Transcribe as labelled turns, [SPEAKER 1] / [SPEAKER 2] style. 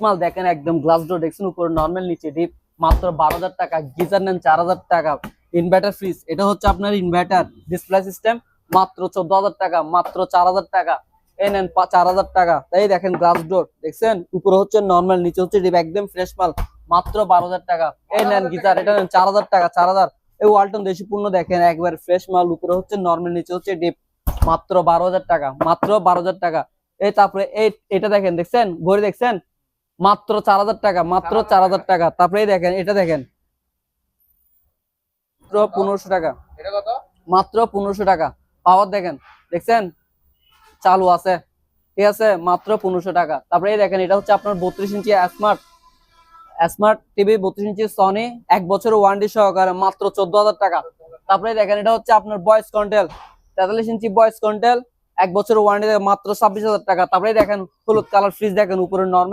[SPEAKER 1] মাল দেখেন একদম গ্লাস ডোর দেখছেন, উপরে নর্মাল নিচে ডিপ, মাত্র 12,000 টাকা। গিজার নেন 4,000 টাকা। ইনভার্টার ফ্রিজ, এটা হচ্ছে আপনার ইনভার্টার ডিসপ্লে সিস্টেম, মাত্র 14,000 টাকা, মাত্র 4,000 টাকা। এই নেন 4,000 টাকা। তাই দেখেন গ্লাস ডোর দেখছেন, উপরে হচ্ছে নর্মাল নিচে হচ্ছে ডিপ, একদম ফ্রেশ মাল, মাত্র 12,000 টাকা। এই নেন গিজার, এটা নেন 4,000 টাকা, 4,000। এই ওয়ালটন দেশি পণ্য দেখেন একবার ফ্রেশ মাল, উপরে হচ্ছে নর্মাল নিচে হচ্ছে ডিপ, মাত্র 12,000 টাকা, মাত্র 12,000 টাকা। এই তারপরে এটা দেখেন, দেখছেন ঘড়ি দেখছেন, মাত্র 4,000 টাকা, মাত্র 4,000 টাকা। তারপরে এই দেখেন, এটা দেখেন মাত্র 1500 টাকা, মাত্র 1500 টাকা। পাওয়ার দেখেন, দেখছেন চালু আছে, ঠিক আছে, মাত্র 1500 টাকা। তারপরে এই দেখেন, এটা হচ্ছে আপনার 32 ইঞ্চি স্মার্ট স্মার্ট টিভি, 32 ইঞ্চি সনি, 1 বছর ওয়ারেন্টি সহকারে, মাত্র 14,000 টাকা। তারপরে দেখেন, এটা হচ্ছে আপনার voice control, 43 inch voice control, 1 বছর ওয়ারেন্টি, মাত্র 26,000 টাকা। তারপরে দেখেন হলুদ কালার ফ্রিজ দেখেন, উপরে নর্মাল